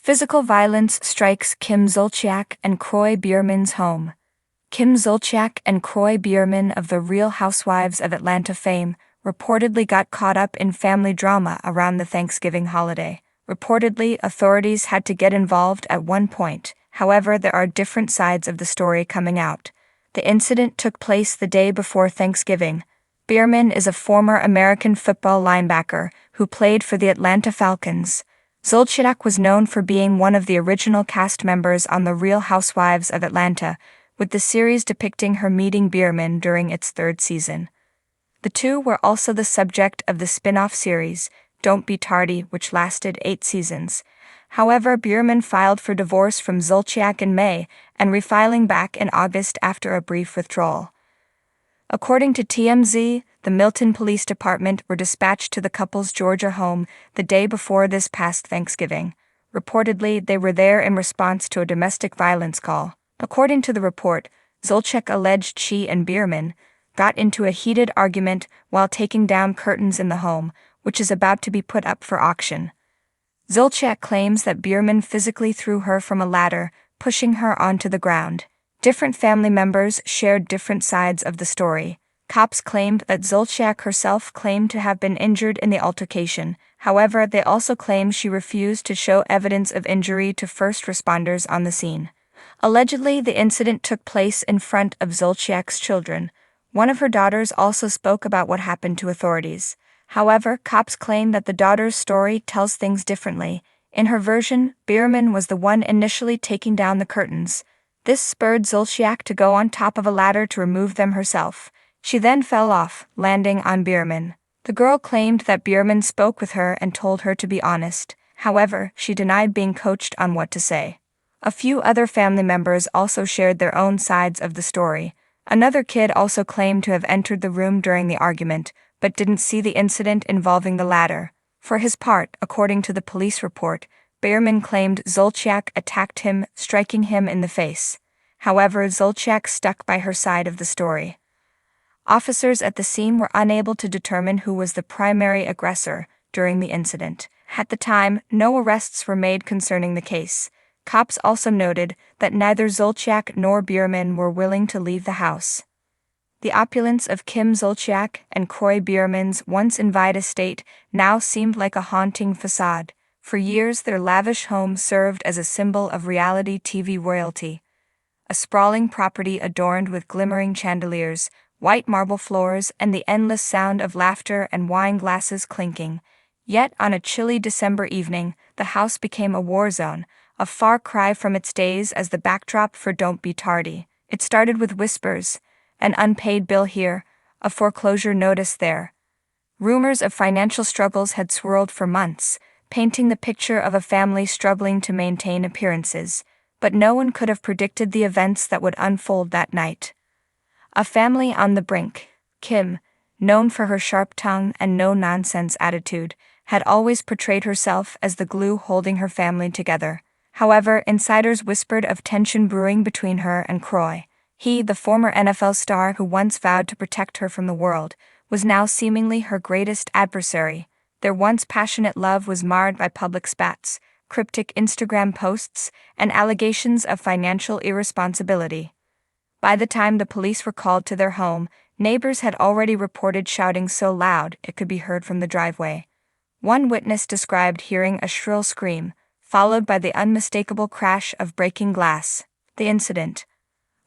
Physical violence strikes Kim Zolciak and Kroy Biermann's home. Kim Zolciak and Kroy Biermann of the Real Housewives of Atlanta fame reportedly got caught up in family drama around the Thanksgiving holiday. Reportedly, authorities had to get involved at one point. However, there are different sides of the story coming out. The incident took place the day before Thanksgiving. Biermann is a former American football linebacker who played for the Atlanta Falcons. Zolciak was known for being one of the original cast members on The Real Housewives of Atlanta, with the series depicting her meeting Biermann during its third season. The two were also the subject of the spin-off series, Don't Be Tardy, which lasted 8 seasons. However, Biermann filed for divorce from Zolciak in May and refiling back in August after a brief withdrawal. According to TMZ, the Milton Police Department were dispatched to the couple's Georgia home the day before this past Thanksgiving. Reportedly, they were there in response to a domestic violence call. According to the report, Zolciak alleged she and Biermann got into a heated argument while taking down curtains in the home, which is about to be put up for auction. Zolciak claims that Biermann physically threw her from a ladder, pushing her onto the ground. Different family members shared different sides of the story. Cops claimed that Zolciak herself claimed to have been injured in the altercation. However, they also claim she refused to show evidence of injury to first responders on the scene. Allegedly, the incident took place in front of Zolciak's children. One of her daughters also spoke about what happened to authorities. However, cops claim that the daughter's story tells things differently. In her version, Biermann was the one initially taking down the curtains. This spurred Zolciak to go on top of a ladder to remove them herself. She then fell off, landing on Biermann. The girl claimed that Biermann spoke with her and told her to be honest. However, she denied being coached on what to say. A few other family members also shared their own sides of the story. Another kid also claimed to have entered the room during the argument, but didn't see the incident involving the ladder. For his part, according to the police report, Biermann claimed Zolciak attacked him, striking him in the face. However, Zolciak stuck by her side of the story. Officers at the scene were unable to determine who was the primary aggressor during the incident. At the time, no arrests were made concerning the case. Cops also noted that neither Zolciak nor Biermann were willing to leave the house. The opulence of Kim Zolciak and Kroy Biermann's once-invited estate now seemed like a haunting facade. For years, their lavish home served as a symbol of reality TV royalty. A sprawling property adorned with glimmering chandeliers, white marble floors, and the endless sound of laughter and wine glasses clinking. Yet, on a chilly December evening, the house became a war zone, a far cry from its days as the backdrop for Don't Be Tardy. It started with whispers, an unpaid bill here, a foreclosure notice there. Rumors of financial struggles had swirled for months, painting the picture of a family struggling to maintain appearances, but no one could have predicted the events that would unfold that night. A family on the brink. Kim, known for her sharp tongue and no-nonsense attitude, had always portrayed herself as the glue holding her family together. However, insiders whispered of tension brewing between her and Kroy. He, the former NFL star who once vowed to protect her from the world, was now seemingly her greatest adversary. Their once passionate love was marred by public spats, cryptic Instagram posts, and allegations of financial irresponsibility. By the time the police were called to their home, neighbors had already reported shouting so loud it could be heard from the driveway. One witness described hearing a shrill scream, followed by the unmistakable crash of breaking glass. The incident.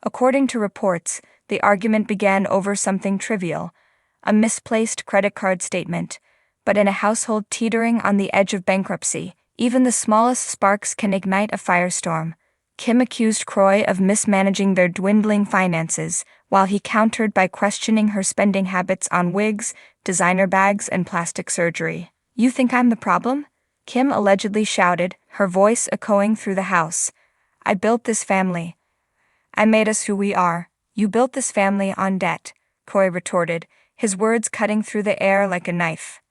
According to reports, the argument began over something trivial, a misplaced credit card statement. But in a household teetering on the edge of bankruptcy, even the smallest sparks can ignite a firestorm. Kim accused Kroy of mismanaging their dwindling finances, while he countered by questioning her spending habits on wigs, designer bags, and plastic surgery. "You think I'm the problem?" Kim allegedly shouted, her voice echoing through the house. "I built this family. I made us who we are. You built this family on debt," Kroy retorted, his words cutting through the air like a knife.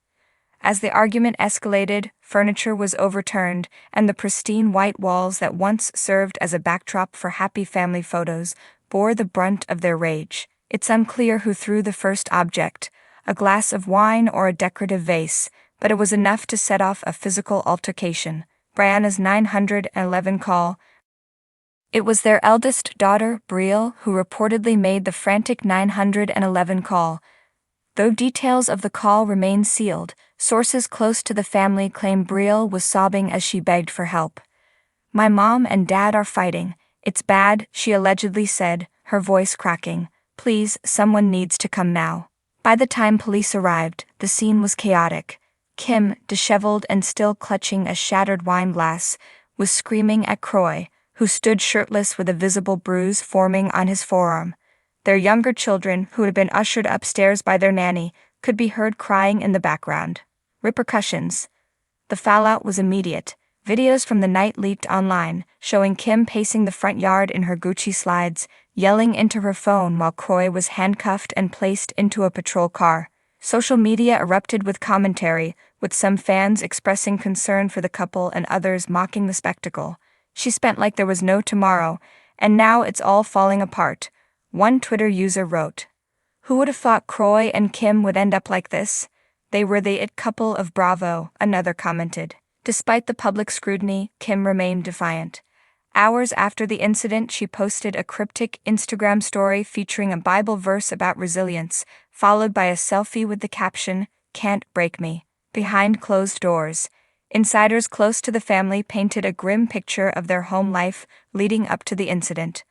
As the argument escalated, furniture was overturned, and the pristine white walls that once served as a backdrop for happy family photos bore the brunt of their rage. It's unclear who threw the first object, a glass of wine or a decorative vase, but it was enough to set off a physical altercation. Brianna's 911 call. It was their eldest daughter, Brielle, who reportedly made the frantic 911 call. Though details of the call remain sealed, sources close to the family claim Brielle was sobbing as she begged for help. "My mom and dad are fighting. It's bad," she allegedly said, her voice cracking. "Please, someone needs to come now." By the time police arrived, the scene was chaotic. Kim, disheveled and still clutching a shattered wine glass, was screaming at Kroy, who stood shirtless with a visible bruise forming on his forearm. Their younger children, who had been ushered upstairs by their nanny, could be heard crying in the background. Repercussions. The fallout was immediate. Videos from the night leaked online, showing Kim pacing the front yard in her Gucci slides, yelling into her phone while Kroy was handcuffed and placed into a patrol car. Social media erupted with commentary, with some fans expressing concern for the couple and others mocking the spectacle. "She spent like there was no tomorrow, and now it's all falling apart," one Twitter user wrote. "Who would have thought Kroy and Kim would end up like this? They were the it couple of Bravo," another commented. Despite the public scrutiny, Kim remained defiant. Hours after the incident, she posted a cryptic Instagram story featuring a Bible verse about resilience, followed by a selfie with the caption, "Can't break me." Behind closed doors, insiders close to the family painted a grim picture of their home life leading up to the incident.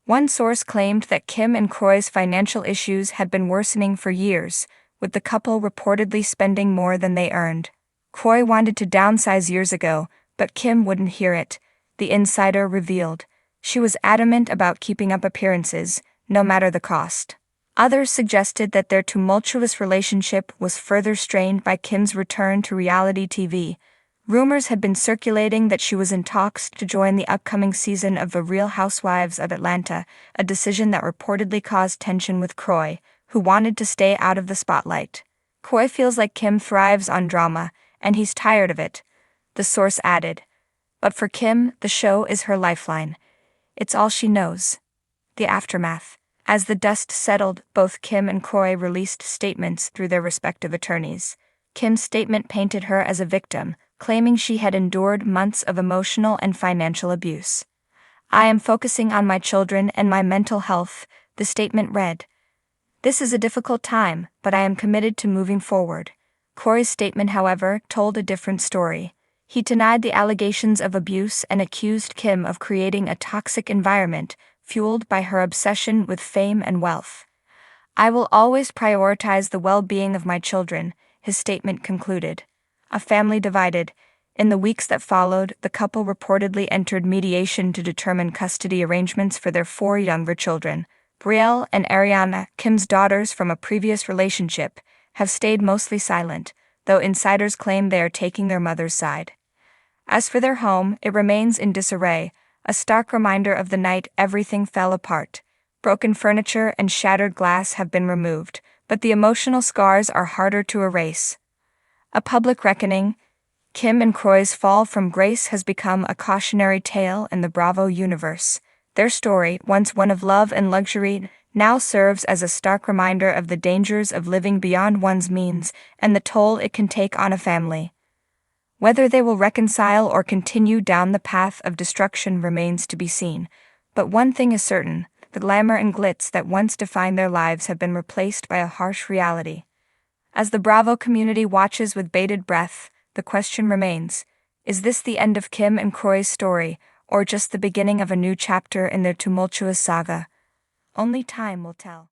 One source claimed that Kim and Kroy's financial issues had been worsening for years, with the couple reportedly spending more than they earned. Kroy wanted to downsize years ago, but Kim wouldn't hear it, the insider revealed. She was adamant about keeping up appearances, no matter the cost. Others suggested that their tumultuous relationship was further strained by Kim's return to reality TV. Rumors had been circulating that she was in talks to join the upcoming season of The Real Housewives of Atlanta, a decision that reportedly caused tension with Kroy, who wanted to stay out of the spotlight. "Kroy feels like Kim thrives on drama, and he's tired of it," the source added. "But for Kim, the show is her lifeline. It's all she knows." The aftermath. As the dust settled, both Kim and Kroy released statements through their respective attorneys. Kim's statement painted her as a victim, claiming she had endured months of emotional and financial abuse. "I am focusing on my children and my mental health," the statement read. "This is a difficult time, but I am committed to moving forward." Kroy's statement, however, told a different story. He denied the allegations of abuse and accused Kim of creating a toxic environment, fueled by her obsession with fame and wealth. "I will always prioritize the well-being of my children," his statement concluded. A family divided. In the weeks that followed, the couple reportedly entered mediation to determine custody arrangements for their 4 younger children. Brielle and Ariana, Kim's daughters from a previous relationship, have stayed mostly silent, though insiders claim they are taking their mother's side. As for their home, it remains in disarray, a stark reminder of the night everything fell apart. Broken furniture and shattered glass have been removed, but the emotional scars are harder to erase. A public reckoning. Kim and Kroy's fall from grace has become a cautionary tale in the Bravo universe. Their story, once one of love and luxury, now serves as a stark reminder of the dangers of living beyond one's means and the toll it can take on a family. Whether they will reconcile or continue down the path of destruction remains to be seen, but one thing is certain: the glamour and glitz that once defined their lives have been replaced by a harsh reality. As the Bravo community watches with bated breath, the question remains: is this the end of Kim and Kroy's story, or just the beginning of a new chapter in their tumultuous saga? Only time will tell.